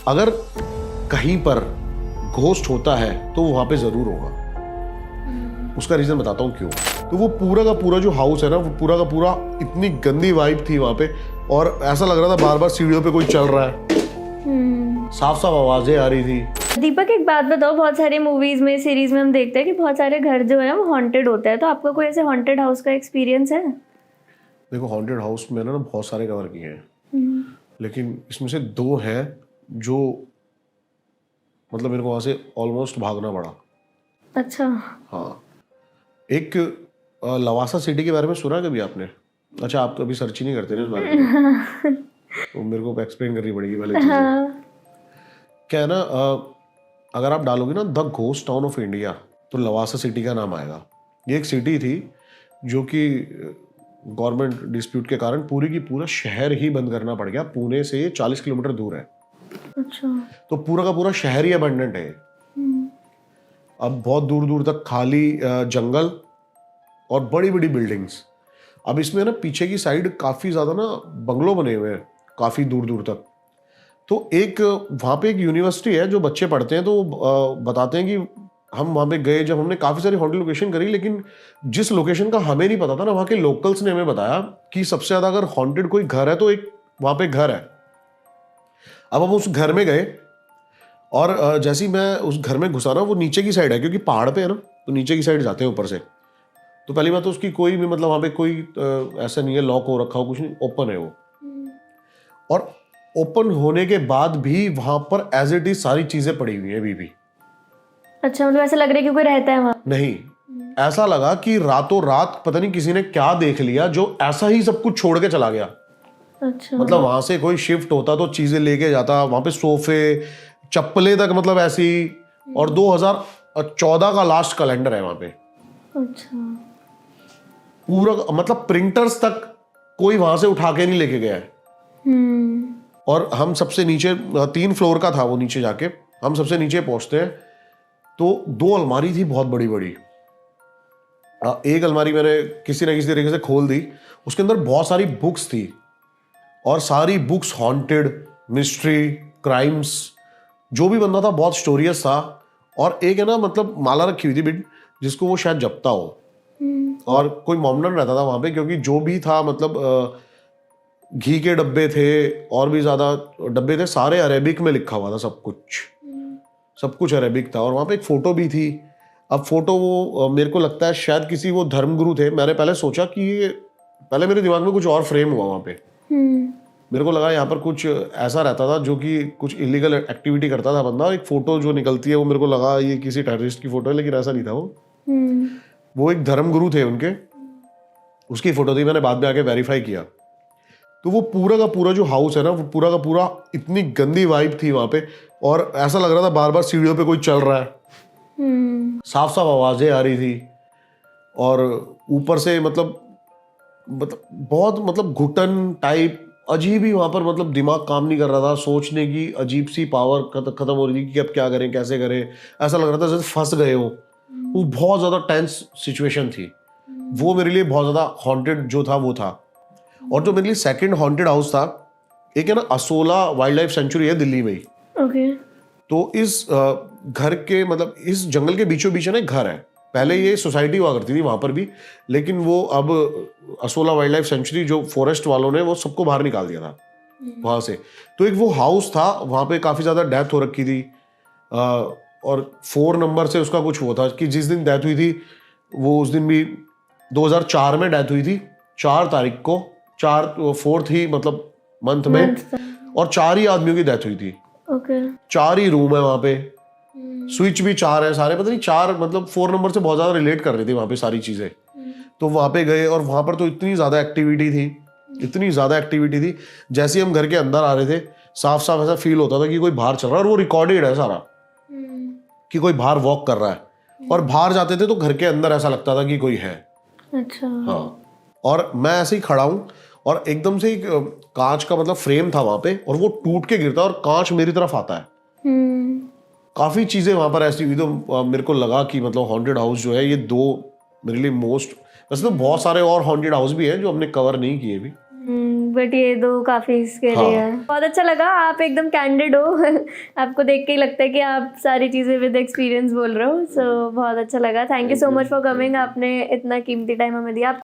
अगर कहीं पर घोस्ट होता है तो वो वहां पे जरूर होगा। उसका रीजन बताता हूँ क्यों। तो वो पूरा का पूरा जो हाउस है ना, वो पूरा का पूरा इतनी गंदी वाइब थी वहां पे, और ऐसा लग रहा था बार बार सीढ़ियों पे कोई चल रहा है, साफ साफ आवाजें आ रही थी। दीपक एक बात बताओ, बहुत सारी मूवीज में, सीरीज में हम देखते हैं कि बहुत सारे घर जो है ना वो हॉन्टेड होते हैं, तो आपका कोई ऐसे हॉन्टेड हाउस का एक्सपीरियंस है? देखो, हॉन्टेड हाउस मैंने ना बहुत सारे कवर किए हैं, लेकिन इसमें से 2 हैं जो मतलब मेरे को वहां से ऑलमोस्ट भागना पड़ा। अच्छा। हाँ, एक लवासा सिटी के बारे में सुना कभी आपने? अच्छा, आप तो अभी सर्च ही नहीं करते ना इस बारे में, तो मेरे को एक्सप्लेन करनी पड़ेगी पहले चीजें। हाँ। क्या है ना, अगर आप डालोगे ना the ghost town of India, तो लवासा सिटी का नाम आएगा। ये एक सिटी थी जो कि गवर्नमेंट डिस्प्यूट के कारण पूरी की पूरा शहर ही बंद करना पड़ गया। पुणे से 40 किलोमीटर दूर है। अच्छा। तो पूरा का पूरा शहर ही अबंडेंट है। अब बहुत दूर दूर तक खाली जंगल और बड़ी बड़ी बिल्डिंग्स। अब इसमें ना पीछे की साइड काफी ज्यादा ना बंगलो बने हुए हैं, काफी दूर दूर तक। तो एक वहां पे एक यूनिवर्सिटी है जो बच्चे पढ़ते हैं, तो बताते हैं कि हम वहां पे गए जब हमने काफी सारी हॉन्टेड लोकेशन करी, लेकिन जिस लोकेशन का हमें नहीं पता था ना, वहां के लोकल्स ने हमें बताया कि सबसे ज्यादा अगर हॉन्टेड कोई घर है तो एक वहां पे घर है। अब हम उस घर में गए, और जैसे ही मैं उस घर में घुसा ना, वो नीचे की साइड है क्योंकि पहाड़ पे है ना, तो नीचे की साइड जाते हैं ऊपर से। तो पहली बात तो उसकी कोई भी मतलब वहां पे कोई ऐसा नहीं है लॉक हो रखा हो, कुछ नहीं, ओपन है वो। और ओपन होने के बाद भी वहां पर एज इट इज सारी चीजें पड़ी हुई हैं अभी भी। अच्छा, मतलब ऐसा लग रहा है कि कोई रहता है वहाँ? नहीं, ऐसा लगा कि रातों रात पता नहीं किसी ने क्या देख लिया जो ऐसा ही सब कुछ छोड़ के चला गया। अच्छा। मतलब वहां से कोई शिफ्ट होता तो चीजें लेके जाता, वहां पे सोफे चप्पलें तक मतलब ऐसी। और 2014 का लास्ट कैलेंडर है वहां पे। अच्छा। पूरा मतलब प्रिंटर्स तक कोई वहां से उठा के नहीं लेके गया है। और हम सबसे नीचे 3 फ्लोर का था वो, नीचे जाके हम सबसे नीचे पहुंचते हैं तो 2 अलमारी थी बहुत बड़ी बड़ी। एक अलमारी मैंने किसी ना किसी तरीके से खोल दी, उसके अंदर बहुत सारी बुक्स थी, और सारी बुक्स हॉन्टेड, मिस्ट्री, क्राइम्स, जो भी बंदा था बहुत स्टोरियस था। और एक है ना मतलब माला रखी हुई थी बिड, जिसको वो शायद जपता हो। और कोई मॉमडन रहता था वहां पे, क्योंकि जो भी था मतलब घी के डब्बे थे और भी ज्यादा डब्बे थे, सारे अरेबिक में लिखा हुआ था सब कुछ। सब कुछ अरेबिक था। और वहां पे एक फोटो भी थी। अब फोटो वो मेरे को लगता है शायद किसी वो धर्मगुरु थे। मैंने पहले सोचा कि ये, पहले मेरे दिमाग में कुछ और फ्रेम हुआ वहां पे। मेरे को लगा यहाँ पर कुछ ऐसा रहता था जो कि कुछ इलीगल एक्टिविटी करता था बंदा। एक फोटो जो निकलती है वो मेरे को लगा ये किसी टेररिस्ट की फोटो है, लेकिन ऐसा नहीं था। वो एक धर्मगुरु थे उनके, उसकी फोटो थी। मैंने बाद में आके वेरीफाई किया, तो वो पूरा का पूरा जो हाउस है ना, वो पूरा का पूरा इतनी गंदी वाइब थी वहां पे, और ऐसा लग रहा था बार बार सीढ़ियों पे कोई चल रहा है, साफ साफ आवाजें आ रही थी। और ऊपर से मतलब बहुत मतलब घुटन टाइप अजीब ही वहां पर, मतलब दिमाग काम नहीं कर रहा था। सोचने की अजीब सी पावर खत्म हो रही थी कि अब क्या करें कैसे करें। ऐसा लग रहा था जैसे फंस गए हो। वो बहुत ज्यादा टेंस सिचुएशन थी। वो मेरे लिए बहुत ज्यादा हॉन्टेड जो था वो था। और जो मेरे लिए सेकंड हॉन्टेड हाउस था, एक है ना असोला वाइल्ड लाइफ सेंचुरी है दिल्ली में ही। ओके। तो इस घर के मतलब इस जंगल के बीचों बीच है ना एक घर है। पहले ये सोसाइटी हुआ करती थी वहां पर भी, लेकिन वो अब असोला वाइल्ड लाइफ सेंचुरी जो फॉरेस्ट वालों ने वो सबको बाहर निकाल दिया था वहां से। तो एक वो हाउस था, वहां पे काफी ज्यादा डेथ हो रखी थी। और 4 नंबर से उसका कुछ वो था कि जिस दिन डेथ हुई थी वो उस दिन भी 2004 में डेथ हुई थी, 4 तारीख को, 4 ही मतलब मंथ में। और 4 ही आदमियों की डेथ हुई थी। ओके। 4 ही रूम है वहां पे, स्विच भी 4 है सारे, पता नहीं 4 मतलब 4 नंबर से बहुत ज्यादा रिलेट कर रही थी वहां पे सारी चीजें। तो वहां पे गए और वहां पर तो इतनी ज्यादा एक्टिविटी थी, इतनी ज्यादा एक्टिविटी थी। जैसे ही हम घर के अंदर आ रहे थे, साफ साफ ऐसा फील होता था कि कोई बाहर चल रहा है, और वो रिकॉर्डेड है सारा कि कोई बाहर वॉक कर रहा है। और बाहर जाते थे तो घर के अंदर ऐसा लगता था कि कोई है। अच्छा। हाँ, और मैं ऐसे ही खड़ा हूं और एकदम से एक कांच का मतलब फ्रेम था वहां पे, और वो टूट के गिरता है और कांच मेरी तरफ आता है। काफी चीजें वहां पर ऐसी हुई। तो मेरे को लगा कि मतलब हॉन्टेड हाउस जो है ये 2 मेरे लिए मोस्ट, वैसे तो बहुत सारे और हॉन्टेड हाउस भी हैं जो हमने कवर नहीं किए भी। बट ये तो काफी स्कैरी हाँ। है। बहुत अच्छा लगा, आप एकदम कैंडिड हो आपको देख के ही लगता है कि आप सारी चीजें विद एक्सपीरियंस बोल रहे हो। सो बहुत अच्छा लगा, thank you so much for coming. आपने इतना कीमती टाइम हमें दिया।